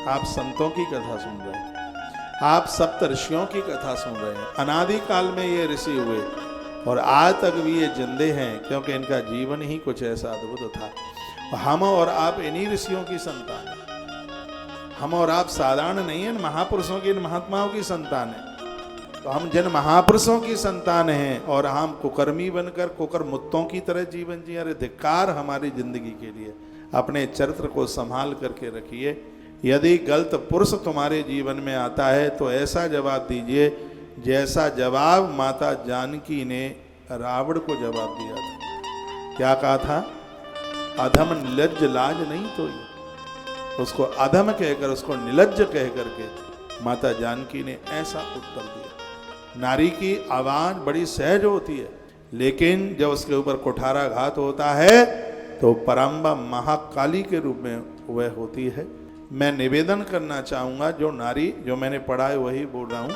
आप संतों की कथा सुन रहे हैं, आप सप्त ऋषियों की कथा सुन रहे हैं। अनादि काल में ये ऋषि हुए और आज तक भी ये जिंदे हैं, क्योंकि इनका जीवन ही कुछ ऐसा अद्भुत था। हम और आप इन्हीं ऋषियों की संतान हैं। हम और आप साधारण नहीं है, महापुरुषों की, इन महात्माओं की संतान है। तो हम जिन महापुरुषों की संतान हैं और हम कुकर्मी बनकर कुकर मुत्तों की तरह जीवन जिए, अरे धिक्कार हमारी जिंदगी के लिए। अपने चरित्र को संभाल करके रखिए। यदि गलत पुरुष तुम्हारे जीवन में आता है तो ऐसा जवाब दीजिए जैसा जवाब माता जानकी ने रावण को जवाब दिया था। क्या कहा था? अधम निलज्ज लाज नहीं तो उसको अधम कहकर, उसको निलज्ज कह करके माता जानकी ने ऐसा उत्तर दिया। नारी की आवाज बड़ी सहज होती है, लेकिन जब उसके ऊपर कुठाराघात होता है तो परम्बा महाकाली के रूप में वह होती है। मैं निवेदन करना चाहूँगा, जो नारी, जो मैंने पढ़ा है वही बोल रहा हूँ,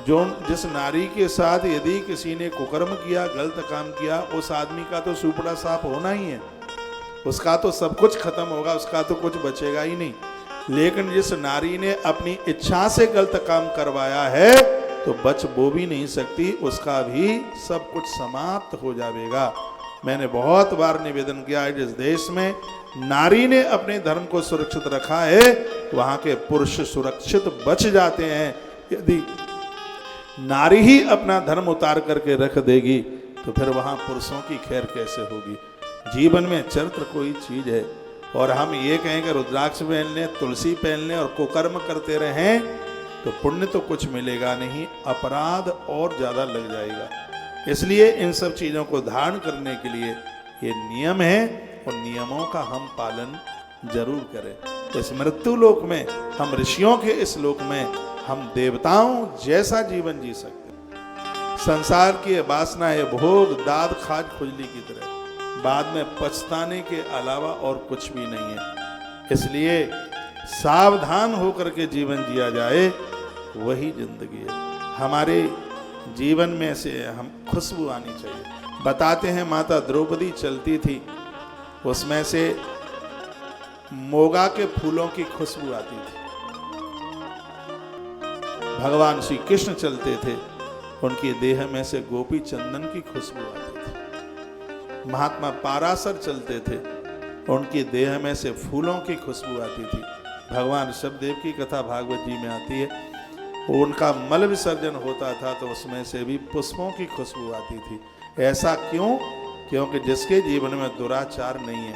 जो जिस नारी के साथ यदि किसी ने कुकर्म किया, गलत काम किया, उस आदमी का तो सुपड़ा साफ होना ही है, उसका तो सब कुछ खत्म होगा, उसका तो कुछ बचेगा ही नहीं। लेकिन जिस नारी ने अपनी इच्छा से गलत काम करवाया है तो बच वो भी नहीं सकती, उसका भी सब कुछ समाप्त हो जाएगा। मैंने बहुत बार निवेदन किया है, जिस देश में नारी ने अपने धर्म को सुरक्षित रखा है वहां के पुरुष सुरक्षित बच जाते हैं। यदि नारी ही अपना धर्म उतार करके रख देगी तो फिर वहां पुरुषों की खैर कैसे होगी। जीवन में चरित्र कोई चीज है, और हम ये कहें कि रुद्राक्ष पहन लें, तुलसी पहन लें और कुकर्म करते रहें तो पुण्य तो कुछ मिलेगा नहीं, अपराध और ज्यादा लग जाएगा। इसलिए इन सब चीजों को धारण करने के लिए ये नियम है और नियमों का हम पालन जरूर करें। इस मृत्यु लोक में, हम ऋषियों के इस लोक में हम देवताओं जैसा जीवन जी सकते हैं। संसार की वासना है भोग, दाद, खाज, खुजली की तरह, बाद में पछताने के अलावा और कुछ भी नहीं है। इसलिए सावधान होकर के जीवन जिया जाए, वही जिंदगी है। हमारे जीवन में से हम खुशबू आनी चाहिए। बताते हैं माता द्रौपदी चलती थी, उसमें से मोगा के फूलों की खुशबू आती थी। भगवान श्री कृष्ण चलते थे, उनकी देह में से गोपी चंदन की खुशबू आती थी। महात्मा पाराशर चलते थे, उनकी देह में से फूलों की खुशबू आती थी। भगवान ऋषभदेव की कथा भागवत जी में आती है, उनका मल विसर्जन होता था तो उसमें से भी पुष्पों की खुशबू आती थी। ऐसा क्यों? क्योंकि जिसके जीवन में दुराचार नहीं है,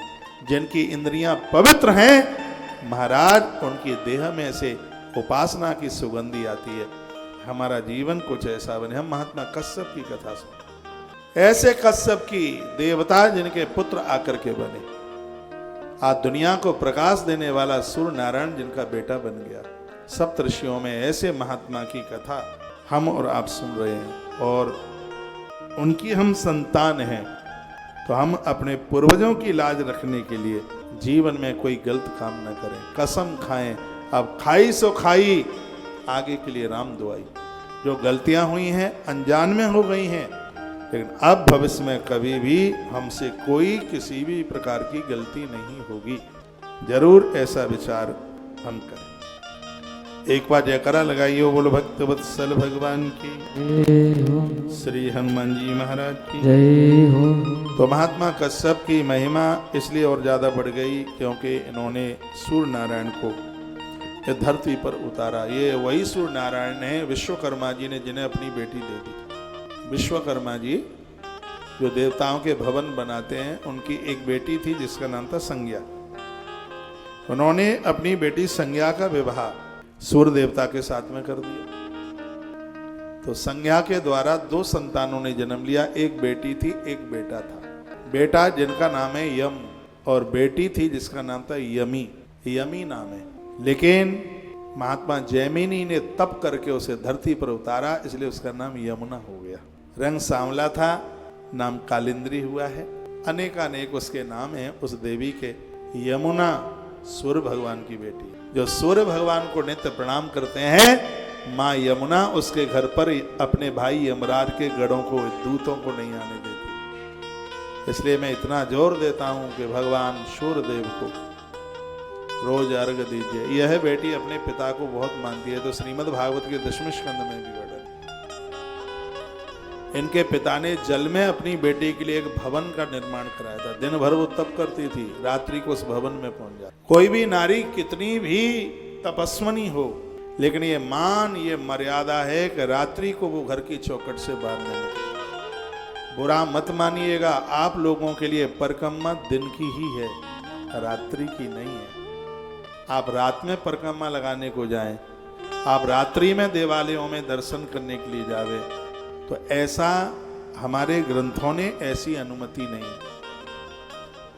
जिनकी इंद्रियां पवित्र हैं, महाराज उनकी देह में से उपासना की सुगंधी आती है। हमारा जीवन कुछ ऐसा बने। हम महात्मा कश्यप की कथा सुन, ऐसे कश्यप की देवता जिनके पुत्र आकर के बने, आज दुनिया को प्रकाश देने वाला सूर्य नारायण जिनका बेटा बन गया। सप्त ऋषियों में ऐसे महात्मा की कथा हम और आप सुन रहे हैं, और उनकी हम संतान हैं, तो हम अपने पूर्वजों की लाज रखने के लिए जीवन में कोई गलत काम न करें। कसम खाएं, अब खाई सो खाई, आगे के लिए राम दुआई। जो गलतियां हुई हैं अनजान में हो गई हैं, लेकिन अब भविष्य में कभी भी हमसे कोई किसी भी प्रकार की गलती नहीं होगी। जरूर ऐसा विचार हम करें। एक बार जयकारा लगाइए, बोलो भक्त वत्सल भगवान की, श्री हनुमान जी महाराज की जय हो। तो महात्मा कश्यप की महिमा इसलिए और ज्यादा बढ़ गई क्योंकि इन्होंने सूर्य नारायण को धरती पर उतारा। ये वही सूर्य नारायण है विश्वकर्मा जी ने जिन्हें अपनी बेटी दे दी। विश्वकर्मा जी जो देवताओं के भवन बनाते हैं, उनकी एक बेटी थी जिसका नाम था संज्ञा। उन्होंने अपनी बेटी संज्ञा का विवाह सूर्य देवता के साथ में कर दिया। तो संज्ञा के द्वारा दो संतानों ने जन्म लिया, एक बेटी थी, एक बेटा था। बेटा जिनका नाम है यम और बेटी थी जिसका नाम था यमी। यमी नाम है, लेकिन महात्मा जैमिनी ने तप करके उसे धरती पर उतारा, इसलिए उसका नाम यमुना हो गया। रंग सांवला था, नाम कालिंद्री हुआ है। अनेकानेक उसके नाम हैं उस देवी के। यमुना सूर्य भगवान की बेटी, जो सूर्य भगवान को नित्य प्रणाम करते हैं, माँ यमुना उसके घर पर अपने भाई यमराज के गढ़ों को, दूतों को नहीं आने देती। इसलिए मैं इतना जोर देता हूं कि भगवान सूर्यदेव को रोज अर्घ दीजिए। यह बेटी अपने पिता को बहुत मानती है। तो श्रीमद् भागवत के 10वें स्कंद में भी वर्णन, इनके पिता ने जल में अपनी बेटी के लिए एक भवन का निर्माण कराया था। दिन भर वो तप करती थी, रात्रि को उस भवन में पहुंच जाती। कोई भी नारी कितनी भी तपस्विनी हो, लेकिन ये मान, ये मर्यादा है कि रात्रि को वो घर की चौखट से बाहर नहीं निकले। बुरा मत मानिएगा, आप लोगों के लिए परिक्रमा दिन की ही है, रात्रि की नहीं है। आप रात में परिक्रमा लगाने को जाएं, आप रात्रि में देवालयों में दर्शन करने के लिए जावे, तो ऐसा हमारे ग्रंथों ने ऐसी अनुमति नहीं।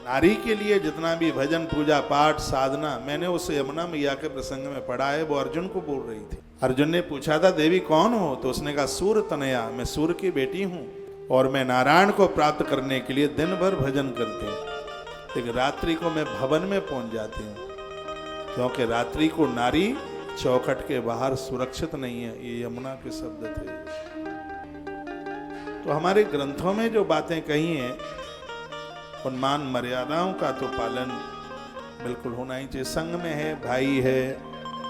नारी के लिए जितना भी भजन, पूजा, पाठ, साधना, मैंने उस यमुना मैया के प्रसंग में पढ़ा है। वो अर्जुन को बोल रही थी। अर्जुन ने पूछा था, देवी कौन हो? तो उसने कहा, सूर्य तनया, मैं सूर्य की बेटी हूं और मैं नारायण को प्राप्त करने के लिए दिन भर भजन करती हूँ, लेकिन रात्रि को मैं भवन में पहुंच जाती हूँ, क्योंकि रात्रि को नारी चौखट के बाहर सुरक्षित नहीं है। ये यमुना के शब्द थे। तो हमारे ग्रंथों में जो बातें कही हैं, उन मान मर्यादाओं का तो पालन बिल्कुल होना ही चाहिए। संग में है, भाई है,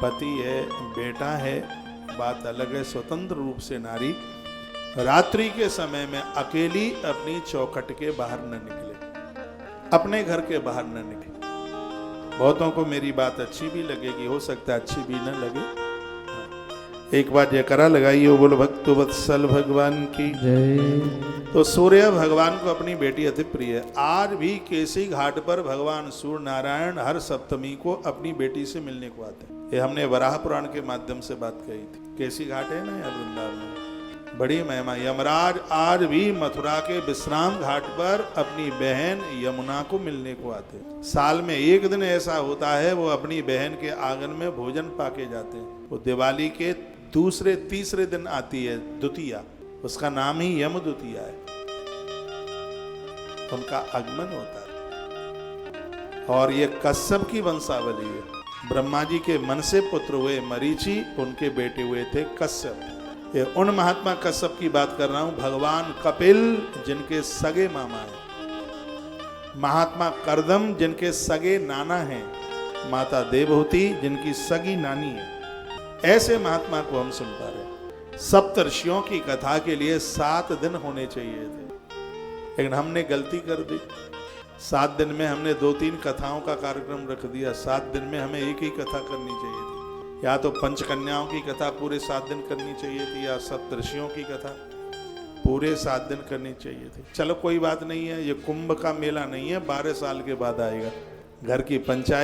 पति है, बेटा है, बात अलग है। स्वतंत्र रूप से नारी रात्रि के समय में अकेली अपनी चौखट के बाहर न निकले, अपने घर के बाहर न निकले। बहुतों को मेरी बात अच्छी भी लगेगी, हो सकता है अच्छी भी न लगे। एक बार जयकारा लगाइए, बोलो भक्त वत्सल भगवान की जय। तो सूर्य भगवान को अपनी बेटी अति प्रिय है। आज भी केसी घाट पर भगवान सूर्य नारायण हर सप्तमी को अपनी बेटी से मिलने को आते हैं। ये हमने वराह पुराण के माध्यम से बात कही थी। केसी घाट है ना यहाँ वृंदावन में, बड़ी महिमा। यमराज आज भी मथुरा के विश्राम घाट पर अपनी बहन यमुना को मिलने को आते हैं। साल में एक दिन ऐसा होता है, वो अपनी बहन के आंगन में भोजन पाके जाते हैं। वो दिवाली के दूसरे तीसरे दिन आती है द्वितीया, उसका नाम ही यम द्वितीया है। उनका आगमन होता है। और ये कश्यप की वंशावली है। ब्रह्मा जी के मन से पुत्र हुए मरीचि, उनके बेटे हुए थे कश्यप। ये उन महात्मा कश्यप की बात कर रहा हूं, भगवान कपिल जिनके सगे मामा हैं, महात्मा कर्दम जिनके सगे नाना हैं, माता देवहूति जिनकी सगी नानी है। ऐसे महात्मा को हम सुन पा रहे। सप्तर्षियों की कथा के लिए 7 दिन होने चाहिए थे, लेकिन हमने गलती कर दी। 7 दिन में हमने 2-3 कथाओं का कार्यक्रम रख दिया। 7 दिन में हमें एक ही कथा करनी चाहिए थी। या तो पंचकन्याओं की कथा पूरे 7 दिन करनी चाहिए थी, या सप्तर्षियों की कथा पूरे 7 दिन करनी चाहिए थी। चलो कोई बात नहीं है, ये कुंभ का मेला नहीं है, 12 साल के बाद आएगा। घर की पंचायत